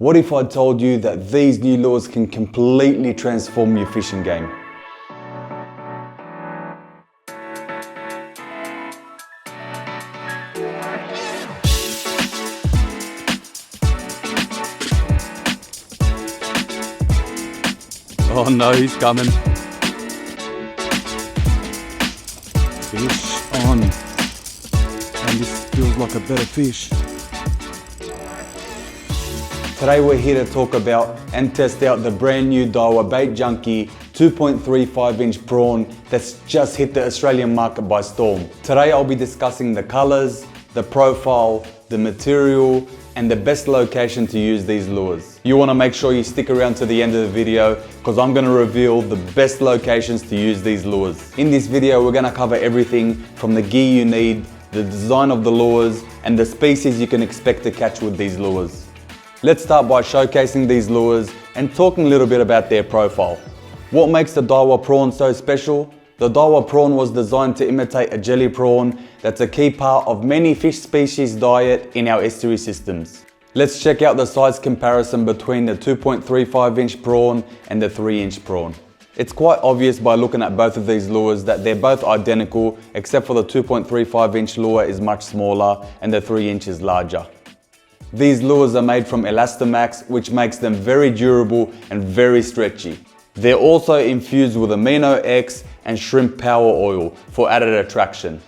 What if I told you that these new lures can completely transform your fishing game? Oh no, he's coming. Fish on. And this feels like a better fish. Today we're here to talk about and test out the brand new Daiwa Bait Junkie 2.35-inch prawn that's just hit the Australian market by storm. Today I'll be discussing the colors, the profile, the material, and the best location to use these lures. You want to make sure you stick around to the end of the video because I'm going to reveal the best locations to use these lures. In this video we're going to cover everything from the gear you need, the design of the lures, and the species you can expect to catch with these lures. Let's start by showcasing these lures and talking a little bit about their profile. What makes the Daiwa prawn so special? The Daiwa prawn was designed to imitate a jelly prawn that's a key part of many fish species diet in our estuary systems. Let's check out the size comparison between the 2.35-inch prawn and the 3-inch prawn. It's quite obvious by looking at both of these lures that they're both identical, except for the 2.35-inch lure is much smaller and the 3-inch is larger. These lures are made from Elastamax, which makes them very durable and very stretchy. They're also infused with amino X and shrimp power oil for added attraction.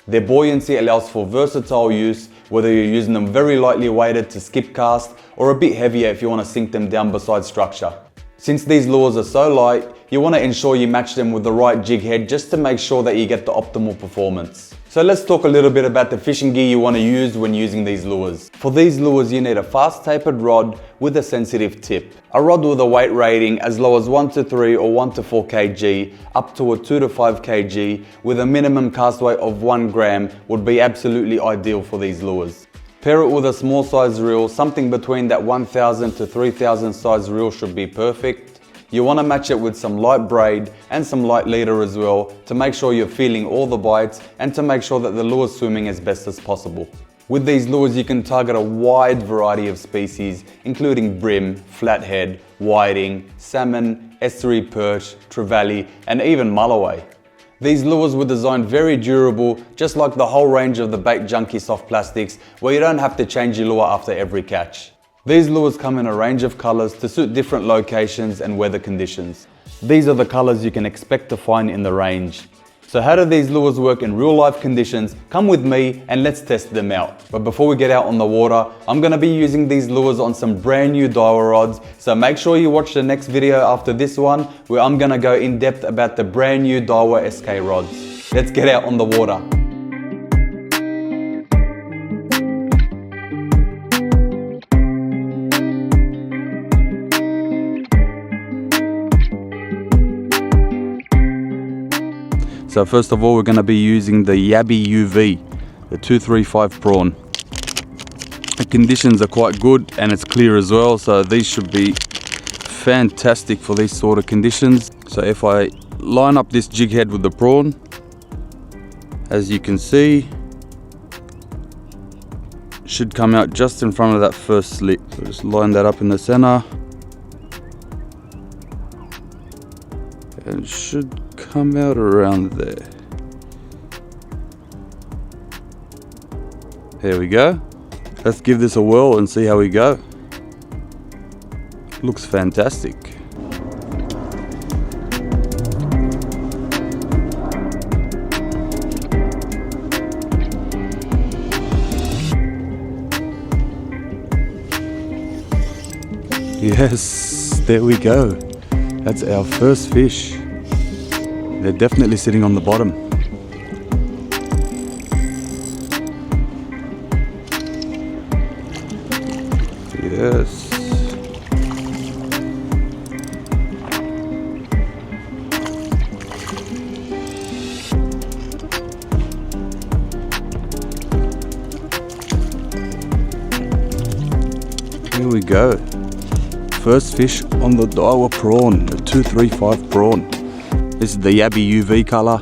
Their buoyancy allows for versatile use, whether you're using them very lightly weighted to skip cast or a bit heavier if you want to sink them down beside structure. Since these lures are so light, you want to ensure you match them with the right jig head just to make sure that you get the optimal performance. So let's talk a little bit about the fishing gear you want to use when using these lures. For these lures you need a fast tapered rod with a sensitive tip. A rod with a weight rating as low as 1 to 3 or 1 to 4 kg up to a 2 to 5 kg with a minimum cast weight of 1 gram would be absolutely ideal for these lures. Pair it with a small size reel, something between that 1000 to 3000 size reel should be perfect. You want to match it with some light braid and some light leader as well to make sure you're feeling all the bites and to make sure that the lure is swimming as best as possible. With these lures you can target a wide variety of species including brim, flathead, whiting, salmon, estuary perch, trevally and even mulloway. These lures were designed very durable, just like the whole range of the Bait Junkie soft plastics where you don't have to change your lure after every catch. These lures come in a range of colors to suit different locations and weather conditions. These are the colors you can expect to find in the range. So how do these lures work in real life conditions? Come with me and let's test them out. But before we get out on the water, I'm going to be using these lures on some brand new Daiwa rods. So make sure you watch the next video after this one where I'm going to go in depth about the brand new Daiwa SK rods. Let's get out on the water. So first of all we're going to be using the Yabbie UV, the 235 prawn. The conditions are quite good and it's clear as well, so these should be fantastic for these sort of conditions. So if I line up this jig head with the prawn, as you can see, should come out just in front of that first slit. So just line that up in the center and it should come out around there. There we go. Let's give this a whirl and see how we go. Looks fantastic. Yes, there we go. That's our first fish. They're definitely sitting on the bottom. Yes. Here we go. First fish on the Daiwa prawn, the 235 prawn. This is the Yabbie UV color.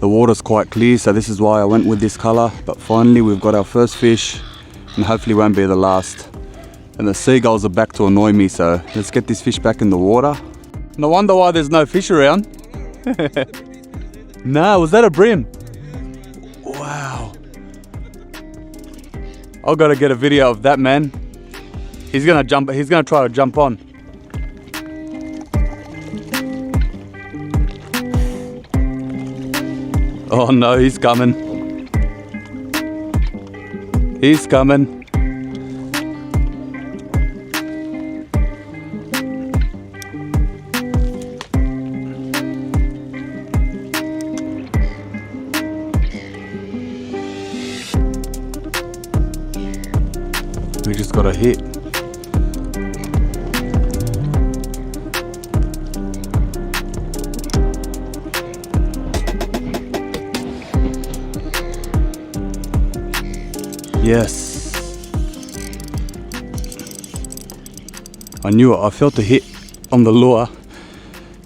The water's quite clear, so this is why I went with this color. But finally we've got our first fish and hopefully won't be the last. And the seagulls are back to annoy me, so let's get this fish back in the water. No wonder why there's no fish around. Nah, was that a brim? Wow. I've got to get a video of that, man. He's gonna try to jump on. Oh no, he's coming. He's coming. We just got a hit. Yes. I knew it. I felt the hit on the lure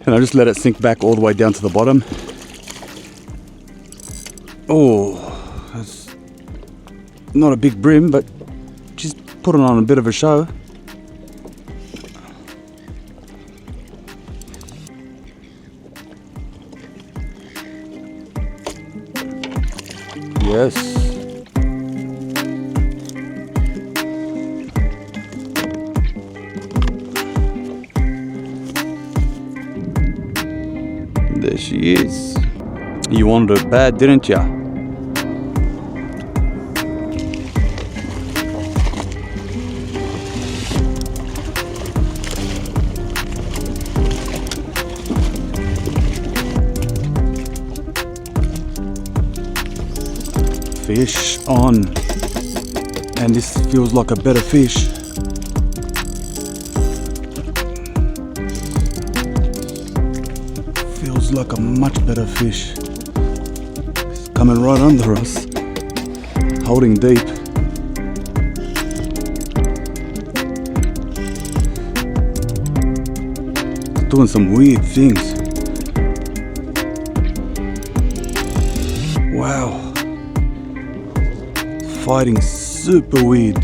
and I just let it sink back all the way down to the bottom. Oh, that's not a big brim, but just putting on a bit of a show. Yes. There she is. You wanted it bad, didn't ya? Fish on. And this feels like a better fish. Feels like a much better fish. It's coming right under us, holding deep. It's doing some weird things. Wow. It's fighting super weird.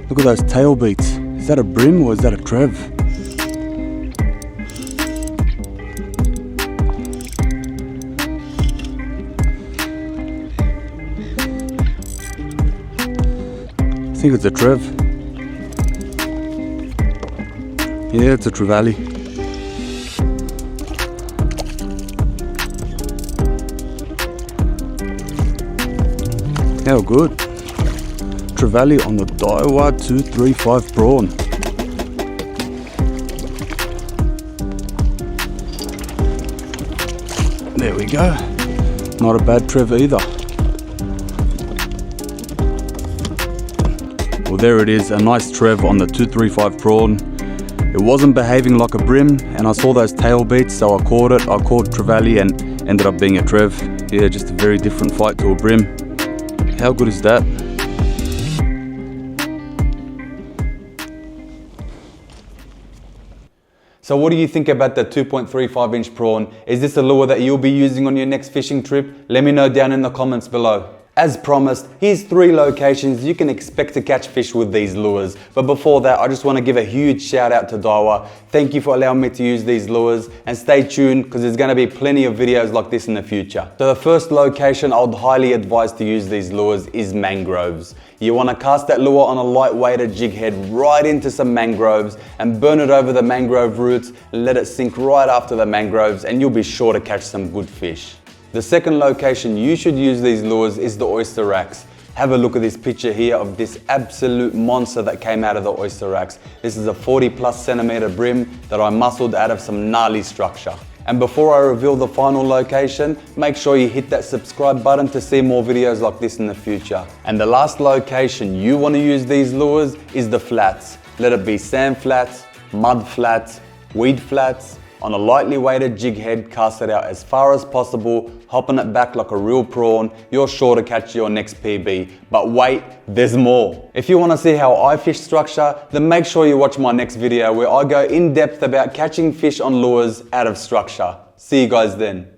Look at those tail beats. Is that a brim or is that a trev? I think it's a trev. Yeah, it's a trevally. How good. Trevally on the Daiwa 235 prawn. There we go. Not a bad trev either. Well, there it is, a nice trev on the 235 prawn. It wasn't behaving like a brim, and I saw those tail beats, so I caught it. I caught trevally and ended up being a trev. Yeah, just a very different fight to a brim. How good is that? So what do you think about the 2.35 inch prawn? Is this a lure that you'll be using on your next fishing trip? Let me know down in the comments below. As promised, here's 3 locations you can expect to catch fish with these lures. But before that, I just want to give a huge shout out to Daiwa. Thank you for allowing me to use these lures, and stay tuned because there's going to be plenty of videos like this in the future. So the first location I would highly advise to use these lures is mangroves. You want to cast that lure on a light-weighted jig head right into some mangroves and burn it over the mangrove roots and let it sink right after the mangroves, and you'll be sure to catch some good fish. The second location you should use these lures is the oyster racks. Have a look at this picture here of this absolute monster that came out of the oyster racks. This is a 40+ centimeter brim that I muscled out of some gnarly structure. And before I reveal the final location, make sure you hit that subscribe button to see more videos like this in the future. And the last location you want to use these lures is the flats. Let it be sand flats, mud flats, weed flats. On a lightly weighted jig head, cast it out as far as possible, hopping it back like a real prawn. You're sure to catch your next PB. But wait, there's more. If you want to see how I fish structure, then make sure you watch my next video where I go in depth about catching fish on lures out of structure. See you guys then.